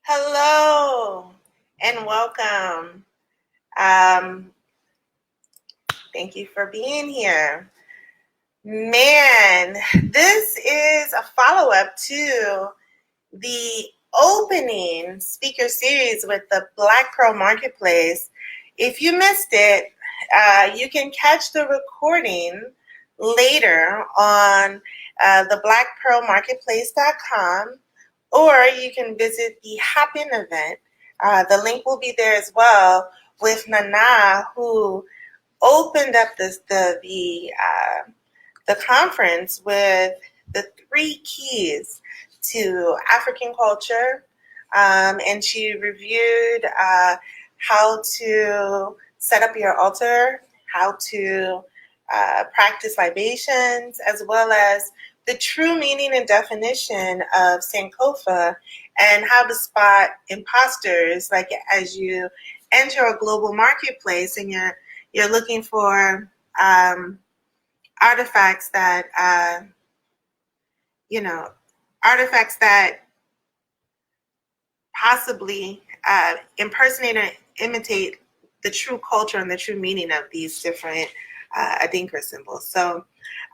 Hello and welcome. Um, Thank you for being here. Man, this is a follow-up to the opening speaker series with the Black Pearl Marketplace. If you missed it, you can catch the recording later on the blackpearlmarketplace.com, or you can visit the Hop-In event. The link will be there as well with Nana, who opened up the conference with the 3 keys to African culture, and she reviewed how to set up your altar, how to practice libations, as well as the true meaning and definition of Sankofa, and how to spot imposters, like as you enter a global marketplace and you're looking for artifacts that artifacts that possibly impersonate or imitate the true culture and the true meaning of these different adinkras symbols. So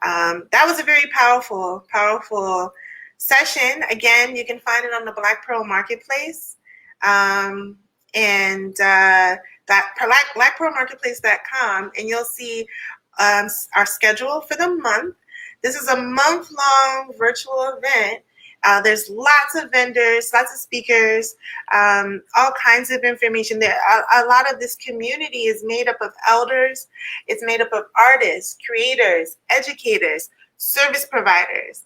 that was a very powerful session. Again, you can find it on the Black Pearl Marketplace, and that blackpearlmarketplace.com, and you'll see our schedule for the month. This is a month-long virtual event. There's lots of vendors, lots of speakers, all kinds of information. There, a lot of this community is made up of elders. It's made up of artists, creators, educators, service providers.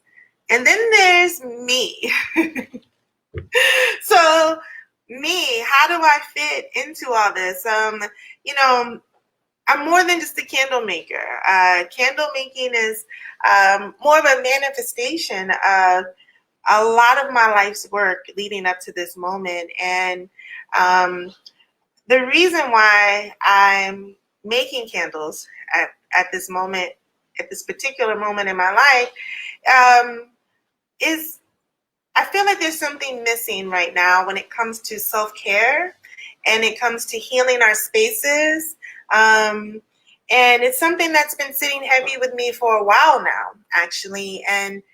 And then there's me. So me, how do I fit into all this? I'm more than just a candle maker. Candle making is more of a manifestation of a lot of my life's work leading up to this moment. And the reason why I'm making candles at this moment, at this particular moment in my life, is I feel like there's something missing right now when it comes to self-care and it comes to healing our spaces. And it's something that's been sitting heavy with me for a while now, actually. And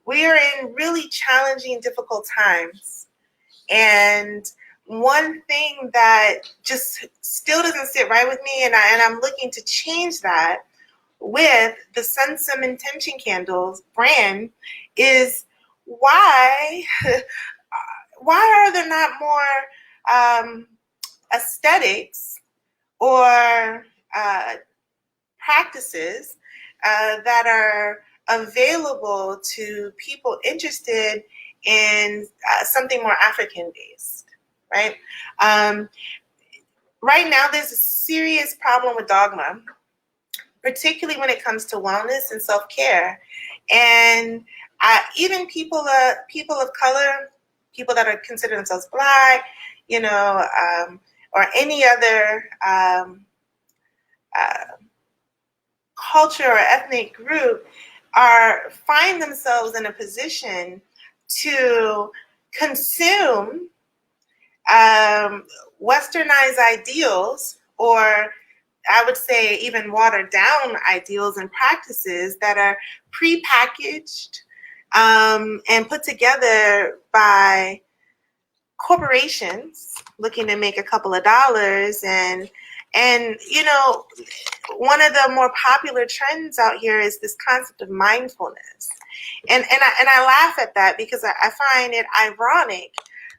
we are in really challenging, difficult times. And one thing that just still doesn't sit right with me, and I'm looking to change that with the Sunsum Intention Candles brand, is why are there not more aesthetics or practices that are available to people interested in something more African based, right? Right now, there's a serious problem with dogma, particularly when it comes to wellness and self-care. And even people of color, people that are consider themselves Black, or any other culture or ethnic group, find themselves in a position to consume westernized ideals, or I would say even watered down ideals and practices that are prepackaged and put together by corporations looking to make a couple of dollars. And one of the more popular trends out here is this concept of mindfulness. And I laugh at that because I find it ironic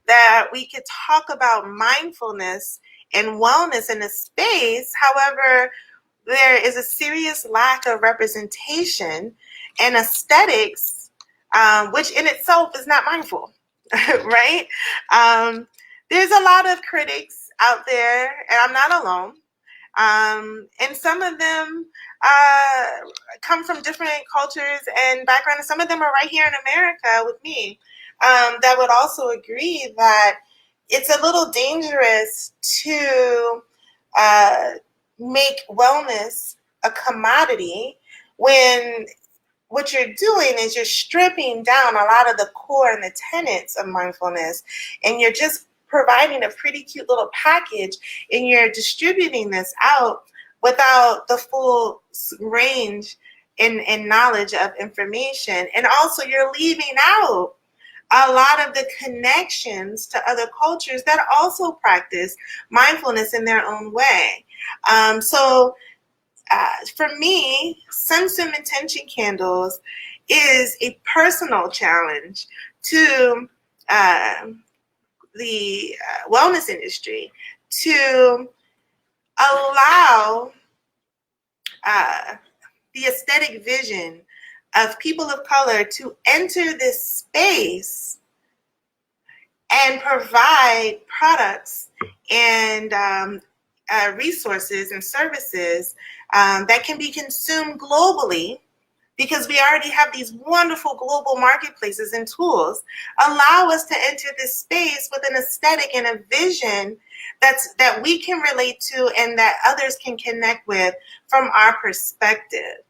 that we could talk about mindfulness and wellness in a space. However, there is a serious lack of representation and aesthetics, which in itself is not mindful, right? There's a lot of critics out there, and I'm not alone. And some of them come from different cultures and backgrounds. Some of them are right here in America with me, that would also agree that it's a little dangerous to make wellness a commodity when what you're doing is you're stripping down a lot of the core and the tenets of mindfulness, and you're just providing a pretty cute little package, and you're distributing this out without the full range and knowledge of information. And also you're leaving out a lot of the connections to other cultures that also practice mindfulness in their own way. For me, Sunsum Intention Candles is a personal challenge to the wellness industry to allow the aesthetic vision of people of color to enter this space and provide products and resources and services that can be consumed globally, because we already have these wonderful global marketplaces and tools, allow us to enter this space with an aesthetic and a vision that we can relate to and that others can connect with from our perspective.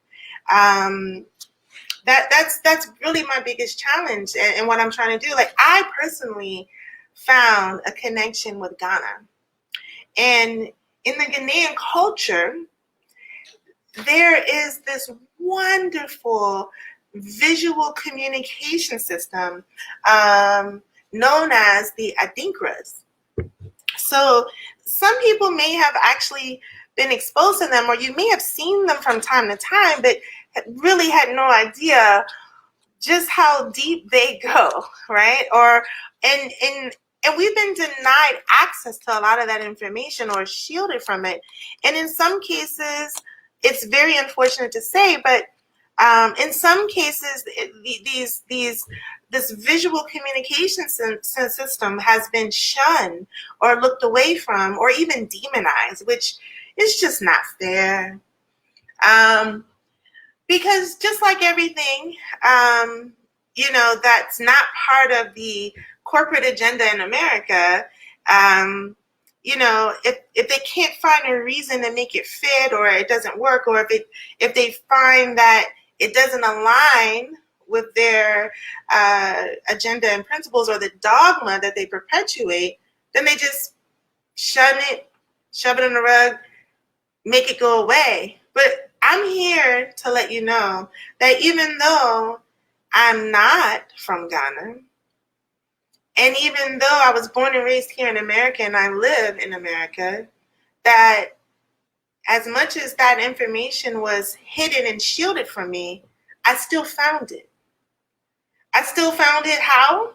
That's really my biggest challenge and what I'm trying to do. Like, I personally found a connection with Ghana. And in the Ghanaian culture, there is this wonderful visual communication system known as the adinkras. So some people may have actually been exposed to them, or you may have seen them from time to time, but really had no idea just how deep they go, right? And we've been denied access to a lot of that information or shielded from it. And in some cases, it's very unfortunate to say, but in some cases, this visual communication system has been shunned or looked away from or even demonized, which is just not fair. Because just like everything, that's not part of the corporate agenda in America, if they can't find a reason to make it fit, or it doesn't work, or if they find that it doesn't align with their agenda and principles or the dogma that they perpetuate, then they just shun it, shove it in the rug, make it go away. But I'm here to let you know that even though I'm not from Ghana, and even though I was born and raised here in America and I live in America, that as much as that information was hidden and shielded from me, I still found it. I still found it how?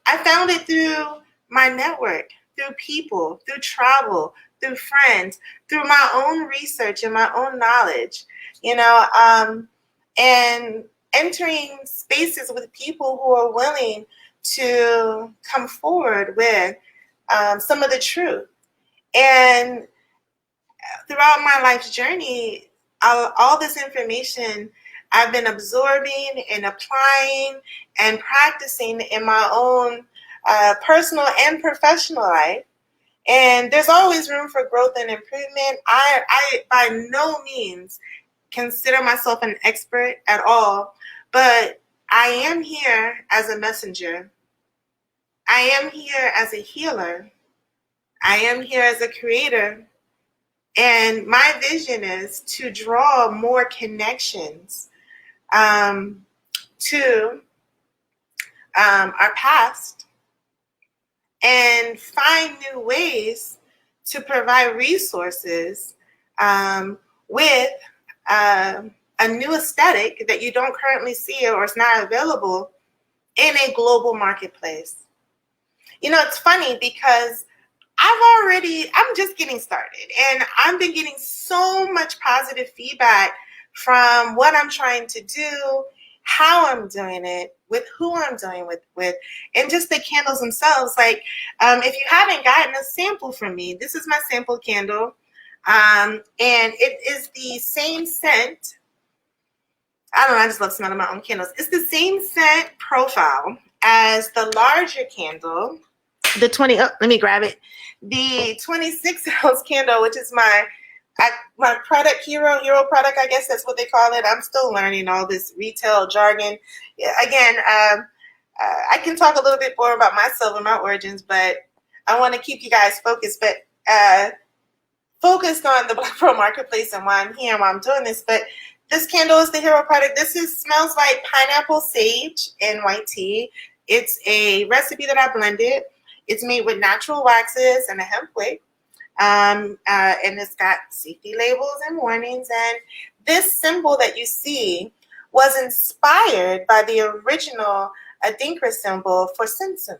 I found it through my network, through people, through travel, through friends, through my own research and my own knowledge, and entering spaces with people who are willing to come forward with some of the truth. And throughout my life's journey, all this information I've been absorbing and applying and practicing in my own personal and professional life. And there's always room for growth and improvement. I by no means consider myself an expert at all, but I am here as a messenger. I am here as a healer. I am here as a creator. And my vision is to draw more connections to our past and find new ways to provide resources with a new aesthetic that you don't currently see or is not available in a global marketplace. It's funny because I'm just getting started, and I've been getting so much positive feedback from what I'm trying to do, how I'm doing it, with who I'm doing with, and just the candles themselves. Like, if you haven't gotten a sample from me, this is my sample candle, and it is the same scent. I don't know, I just love smelling my own candles. It's the same scent profile as the larger candle, let me grab it. The 26 ounce candle, which is my product hero product, I guess that's what they call it. I'm still learning all this retail jargon. Again, I can talk a little bit more about myself and my origins, but I want to keep you guys focused, but focused on the Black Pearl Marketplace and why I'm here and why I'm doing this. But this candle is the hero product. Smells like pineapple, sage, and white tea. It's a recipe that I blended. It's made with natural waxes and a hemp wick. And it's got safety labels and warnings. And this symbol that you see was inspired by the original adinkras symbol for Sunsum.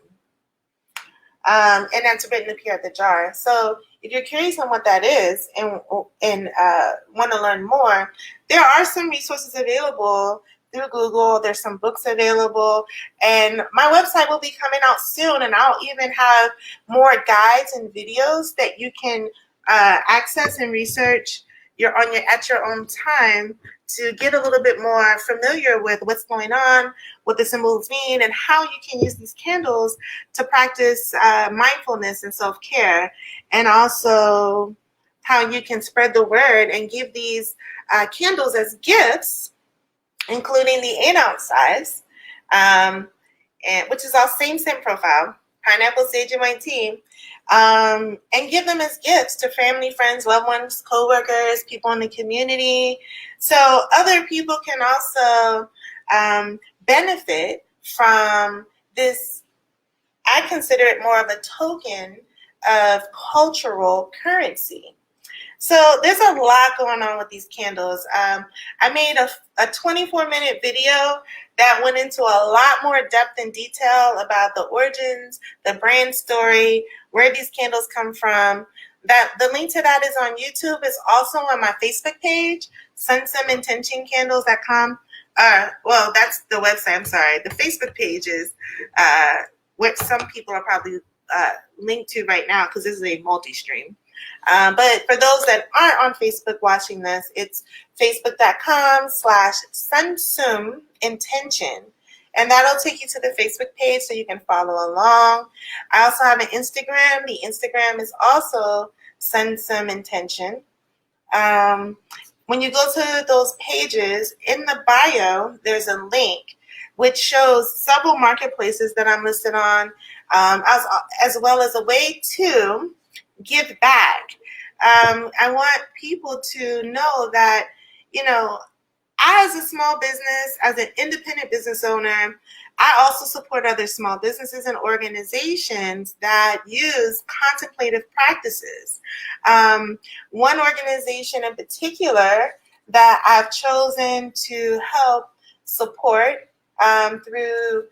And that's written up here at the jar. So if you're curious on what that is and want to learn more, there are some resources available through Google. There's some books available, and my website will be coming out soon, and I'll even have more guides and videos that you can access and research at your own time to get a little bit more familiar with what's going on, what the symbols mean, and how you can use these candles to practice mindfulness and self-care, and also how you can spread the word and give these candles as gifts, including the 8-ounce size, and which is all same profile, pineapple, sage, and white tea, and give them as gifts to family, friends, loved ones, coworkers, people in the community, so other people can also benefit from this. I consider it more of a token of cultural currency. So there's a lot going on with these candles. I made a 24-minute video that went into a lot more depth and detail about the origins, the brand story, where these candles come from. The link to that is on YouTube. It's also on my Facebook page, Sunsum Intention Candles.com. Well, that's the website. I'm sorry. The Facebook page is what some people are probably linked to right now because this is a multi-stream. But for those that aren't on Facebook watching this, it's facebook.com/Sunsum Intention. And that'll take you to the Facebook page so you can follow along. I also have an Instagram. The Instagram is also Sunsum Intention. When you go to those pages, in the bio, there's a link which shows several marketplaces that I'm listed on, as well as a way to give back. I want people to know that, as a small business, as an independent business owner, I also support other small businesses and organizations that use contemplative practices. One organization in particular that I've chosen to help support through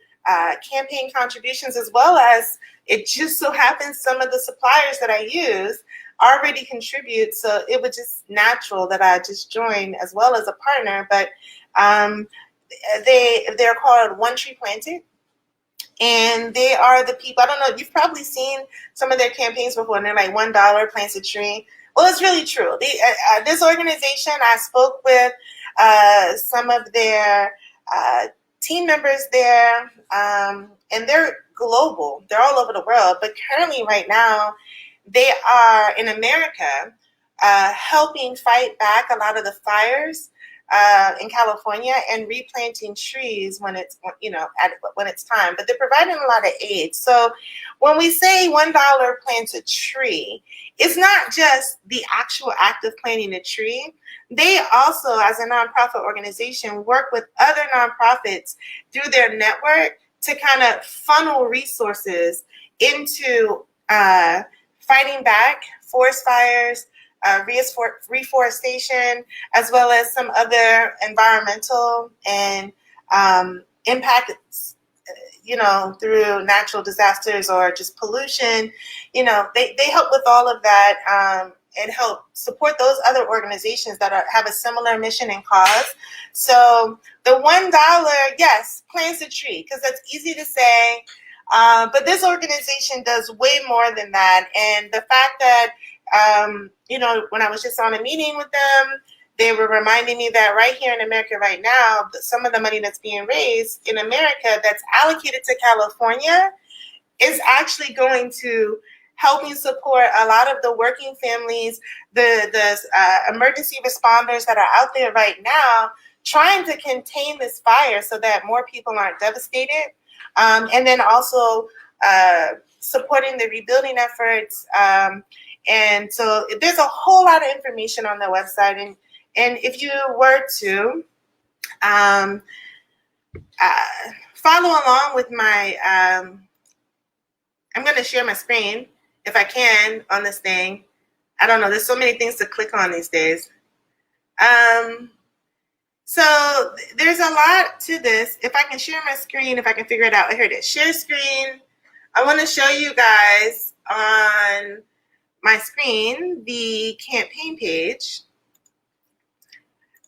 campaign contributions, as well as it just so happens some of the suppliers that I use already contribute, so it was just natural that I just join as well as a partner. But they're called One Tree Planted, and they are the people. I don't know, you've probably seen some of their campaigns before, and they're like $1 plants a tree. Well, it's really true. This organization, I spoke with some of their team members there, and they're global. They're all over the world, but currently right now, they are in America helping fight back a lot of the fires in California and replanting trees when it's when it's time. But they're providing a lot of aid. So when we say $1 plants a tree, it's not just the actual act of planting a tree. They also, as a nonprofit organization, work with other nonprofits through their network to kind of funnel resources into fighting back forest fires, reforestation, as well as some other environmental and impacts, through natural disasters or just pollution. They help with all of that and help support those other organizations that have a similar mission and cause. So the $1, yes, plants a tree, because that's easy to say. But this organization does way more than that. And the fact that, when I was just on a meeting with them, they were reminding me that right here in America right now, some of the money that's being raised in America that's allocated to California is actually going to helping support a lot of the working families, the emergency responders that are out there right now trying to contain this fire so that more people aren't devastated. And then also supporting the rebuilding efforts. And so there's a whole lot of information on the website. And if you were to follow along with my, I'm going to share my screen if I can on this thing. I don't know. There's so many things to click on these days. So there's a lot to this. If I can share my screen, if I can figure it out. Here it is. Share screen. I want to show you guys on my screen the campaign page.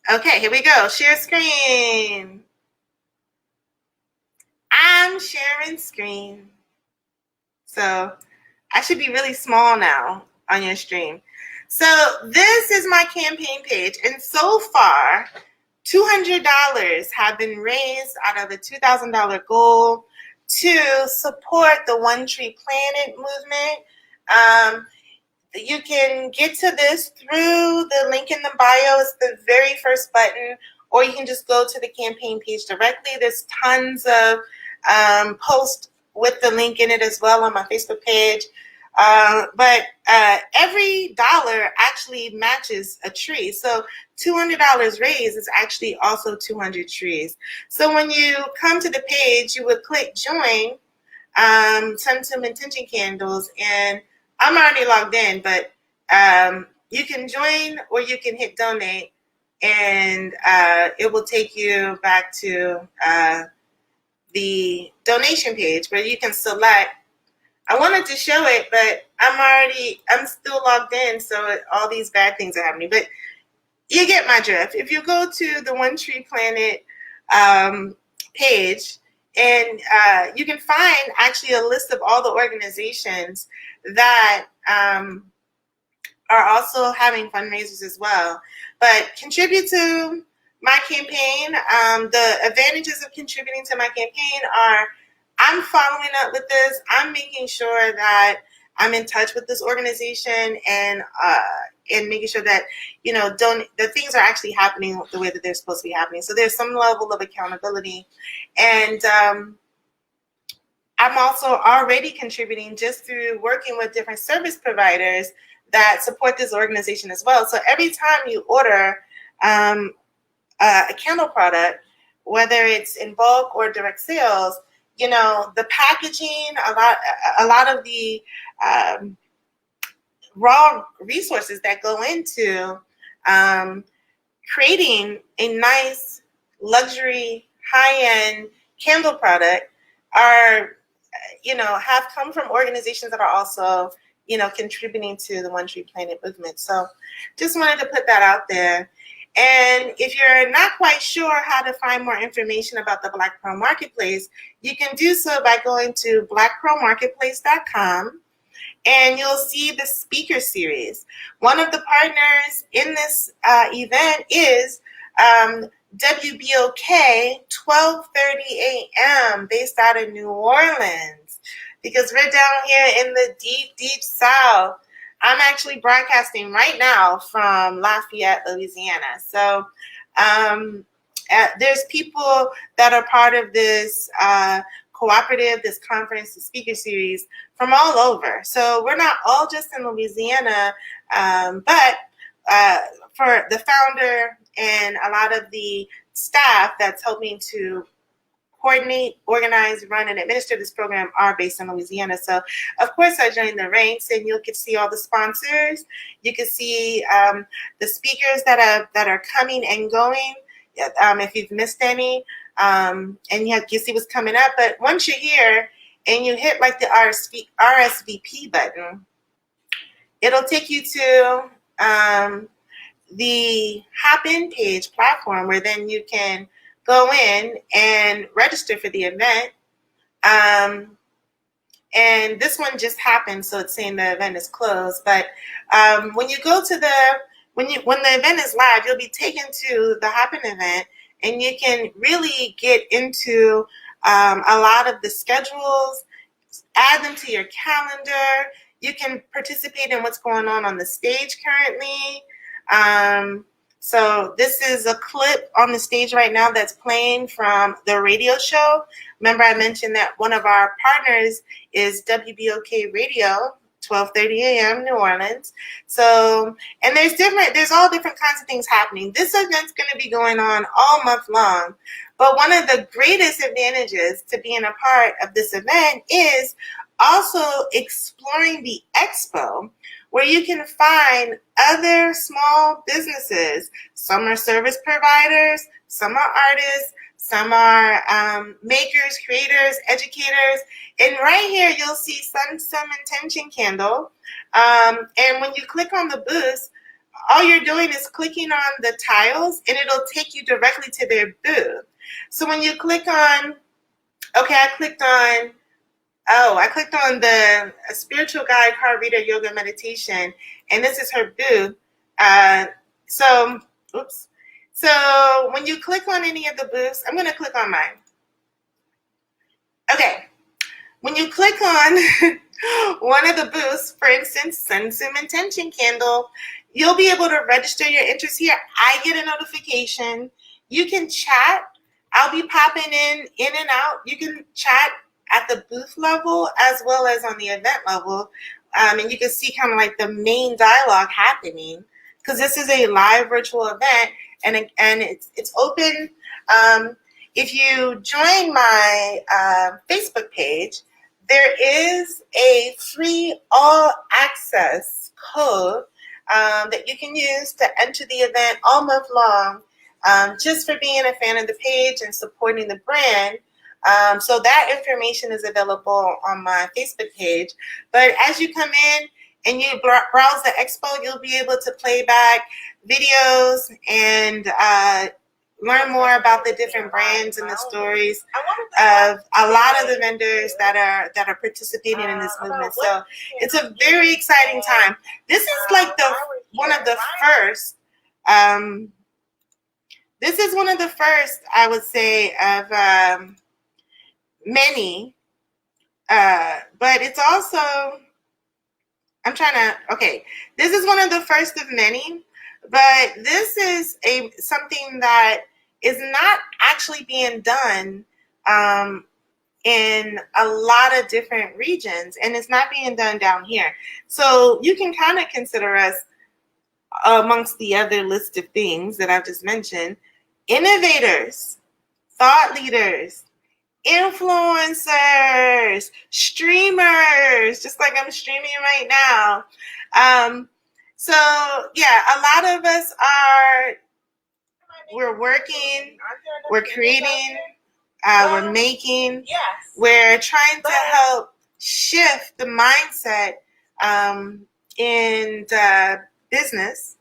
Okay, here we go. Share screen. I'm sharing screen. So I should be really small now on your stream. So this is my campaign page. And so far, $200 have been raised out of a $2,000 goal to support the One Tree Planet movement. You can get to this through the link in the bio. It's the very first button, or you can just go to the campaign page directly. There's tons of posts with the link in it as well on my Facebook page. But every dollar actually matches a tree. So $200 raised is actually also 200 trees. So when you come to the page, you would click join Sunsum Intention Candles, and I'm already logged in, but you can join or you can hit donate, and it will take you back to the donation page where you can select. I wanted to show it, but I'm still logged in, so all these bad things are happening. But you get my drift. If you go to the One Tree Planet page, and you can find actually a list of all the organizations that are also having fundraisers as well. But contribute to my campaign. The advantages of contributing to my campaign are I'm following up with this. I'm making sure that I'm in touch with this organization and making sure that, the things are actually happening the way that they're supposed to be happening. So there's some level of accountability. And I'm also already contributing just through working with different service providers that support this organization as well. So every time you order a candle product, whether it's in bulk or direct sales, the packaging, a lot of the raw resources that go into creating a nice luxury high-end candle product are, have come from organizations that are also, contributing to the One Tree Planet movement. So just wanted to put that out there. And if you're not quite sure how to find more information about the Black Pearl Marketplace, you can do so by going to blackpearlmarketplace.com, and you'll see the speaker series. One of the partners in this event is WBOK 12:30 a.m. based out of New Orleans, because we're down here in the deep, deep South. I'm actually broadcasting right now from Lafayette, Louisiana. So there's people that are part of this cooperative, this conference, the speaker series from all over. So we're not all just in Louisiana, but for the founder and a lot of the staff that's helping to coordinate, organize, run, and administer this program are based in Louisiana. So, of course, I joined the ranks, and you'll get to see all the sponsors. You can see the speakers that are coming and going. If you've missed any, and you see what's coming up. But once you're here and you hit like the RSVP button, it'll take you to the Hop-In page platform, where then you can go in and register for the event. And this one just happened, so it's saying the event is closed. But when you go to when the event is live, you'll be taken to the Hop-In event, and you can really get into a lot of the schedules, add them to your calendar. You can participate in what's going on the stage currently. So this is a clip on the stage right now that's playing from the radio show. Remember I mentioned that one of our partners is WBOK Radio, 12:30 a.m. New Orleans. So, and there's all different kinds of things happening. This event's going to be going on all month long. But one of the greatest advantages to being a part of this event is also exploring the expo, where you can find other small businesses. Some are service providers, some are artists, some are makers, creators, educators. And right here, you'll see Sunsum Intention Candle. And when you click on the booth, all you're doing is clicking on the tiles, and it'll take you directly to their booth. So when you click on, okay, I clicked on the spiritual guide, card reader, yoga, meditation, and this is her booth. So when you click on any of the booths, I'm going to click on mine. Okay, when you click on one of the booths, for instance, Sunsum Intention Candle, you'll be able to register your interest here. I get a notification. You can chat. I'll be popping in and out. You can chat at the booth level as well as on the event level. And you can see kind of like the main dialogue happening, because this is a live virtual event, and it's open. If you join my Facebook page, there is a free all access code that you can use to enter the event all month long, just for being a fan of the page and supporting the brand. So that information is available on my Facebook page. But as you come in and you browse the expo, you'll be able to play back videos and learn more about the different brands and the stories of a lot of the vendors that are participating in this movement. So it's a very exciting time. This is like one of the first. This is one of the first, I would say, of many, but it's also, this is one of the first of many, but this is something that is not actually being done in a lot of different regions, and it's not being done down here. So you can kind of consider us, amongst the other list of things that I've just mentioned, innovators, thought leaders, influencers, streamers, just like I'm streaming right now. So yeah, a lot of us we're working, we're creating, we're making, we're trying to help shift the mindset in business,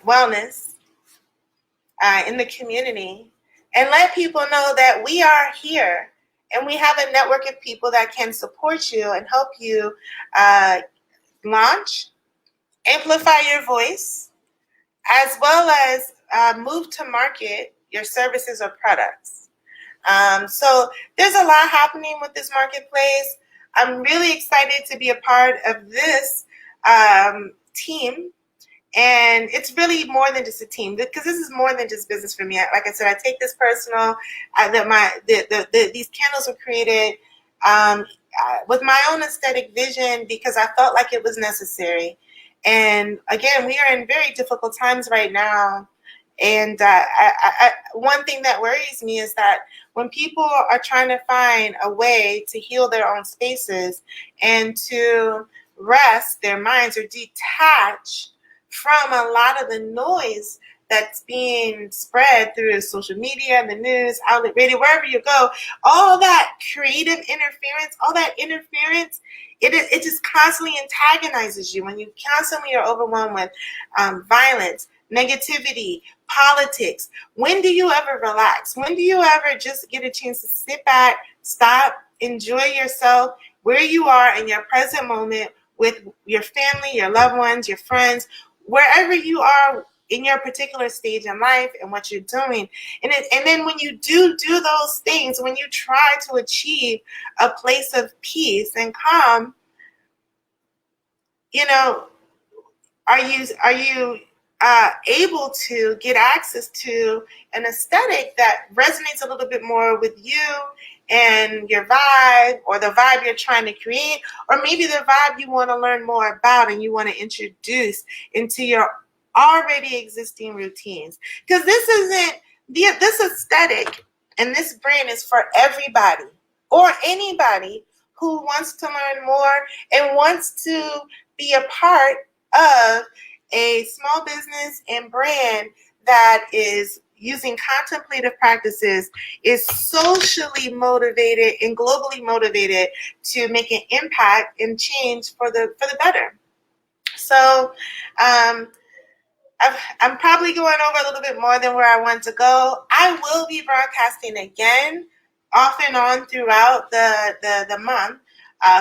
wellness, in the community, and let people know that we are here and we have a network of people that can support you and help you launch, amplify your voice, as well as move to market your services or products. So there's a lot happening with this marketplace. I'm really excited to be a part of this team. And it's really more than just a team, because this is more than just business for me. Like I said, I take this personal. These candles were created with my own aesthetic vision, because I felt like it was necessary. And again, we are in very difficult times right now. And one thing that worries me is that when people are trying to find a way to heal their own spaces and to rest their minds or detach from a lot of the noise that's being spread through social media, the news, outlet, radio, wherever you go, all that creative interference, it just constantly antagonizes you when you constantly are overwhelmed with violence, negativity, politics. When do you ever relax? When do you ever just get a chance to sit back, stop, enjoy yourself, where you are in your present moment with your family, your loved ones, your friends, wherever you are in your particular stage in life and what you're doing. And then when you do those things, when you try to achieve a place of peace and calm, are you able to get access to an aesthetic that resonates a little bit more with you and your vibe, or the vibe you're trying to create, or maybe the vibe you want to learn more about and you want to introduce into your already existing routines. Because this aesthetic and this brand is for everybody or anybody who wants to learn more and wants to be a part of a small business and brand that is using contemplative practices, is socially motivated and globally motivated to make an impact and change for the better. So I'm probably going over a little bit more than where I want to go. I will be broadcasting again off and on throughout the month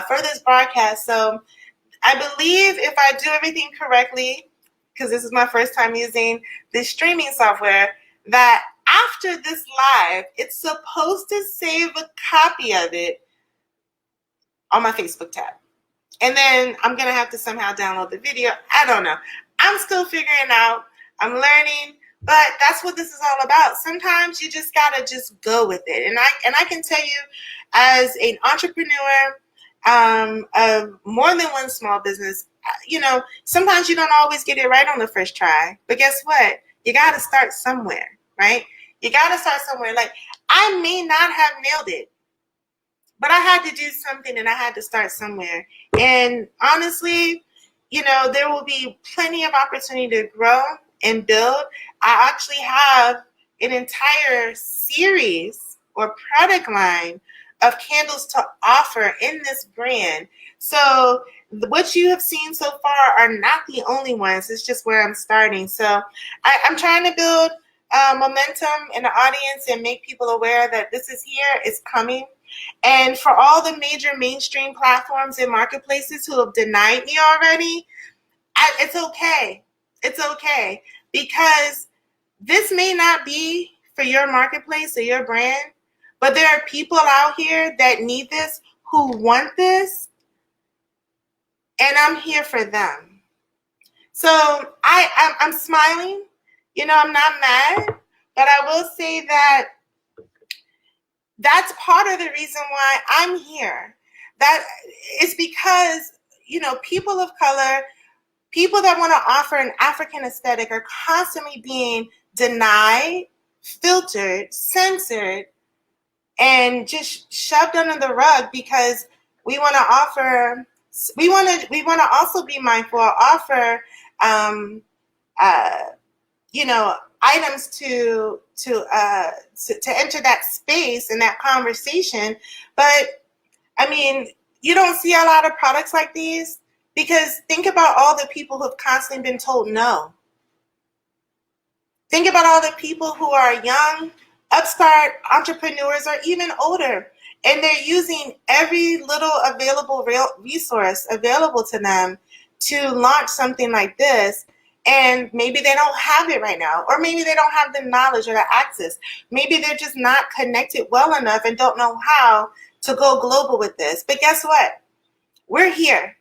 for this broadcast. So I believe if I do everything correctly, because this is my first time using this streaming software, that after this live, it's supposed to save a copy of it on my Facebook tab. And then I'm going to have to somehow download the video. I don't know. I'm still figuring out. I'm learning. But that's what this is all about. Sometimes you just got to just go with it. And I can tell you, as an entrepreneur of more than one small business, sometimes you don't always get it right on the first try. But guess what? You got to start somewhere, right? You got to start somewhere. Like, I may not have nailed it, but I had to do something and I had to start somewhere. And honestly, there will be plenty of opportunity to grow and build. I actually have an entire series or product line of candles to offer in this brand. So what you have seen so far are not the only ones. It's just where I'm starting. So I'm trying to build momentum in the audience and make people aware that this is here, it's coming. And for all the major mainstream platforms and marketplaces who have denied me already, it's okay. It's okay. Because this may not be for your marketplace or your brand, but there are people out here that need this, who want this, and I'm here for them. So I'm smiling. I'm not mad, but I will say that that's part of the reason why I'm here. That is because, people of color, people that want to offer an African aesthetic are constantly being denied, filtered, censored, and just shoved under the rug because we want to offer. We want to also be mindful, offer, items to enter that space and that conversation. But I mean, you don't see a lot of products like these, because think about all the people who've constantly been told no. Think about all the people who are young, upstart entrepreneurs, or even older, and they're using every little available resource available to them to launch something like this. And maybe they don't have it right now, or maybe they don't have the knowledge or the access. Maybe they're just not connected well enough and don't know how to go global with this. But guess what? We're here.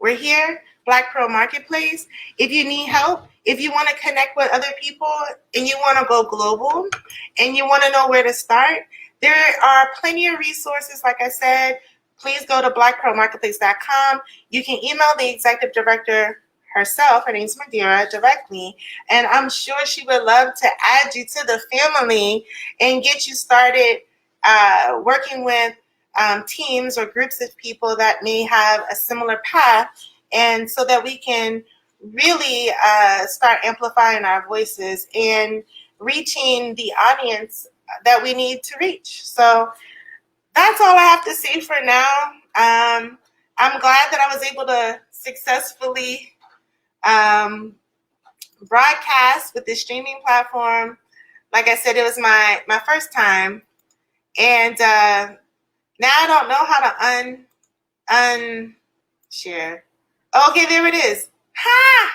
We're here, Black Pearl Marketplace. If you need help, if you want to connect with other people and you want to go global and you want to know where to start, there are plenty of resources. Like I said, please go to blackpearlmarketplace.com. You can email the executive director herself, her name's Madeira, directly, and I'm sure she would love to add you to the family and get you started working with teams or groups of people that may have a similar path, and so that we can really start amplifying our voices and reaching the audience that we need to reach. So that's all I have to say for now. I'm glad that I was able to successfully broadcast with this streaming platform. Like I said, it was my first time, and now I don't know how to unshare. Okay, there it is. Ha!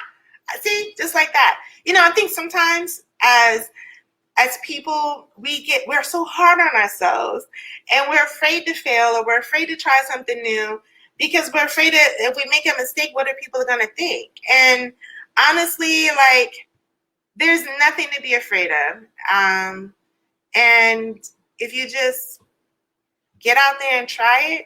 See, just like that. I think sometimes as people, we're so hard on ourselves, and we're afraid to fail, or we're afraid to try something new, because we're afraid that if we make a mistake, what are people going to think? And honestly, like, there's nothing to be afraid of. And if you just get out there and try it,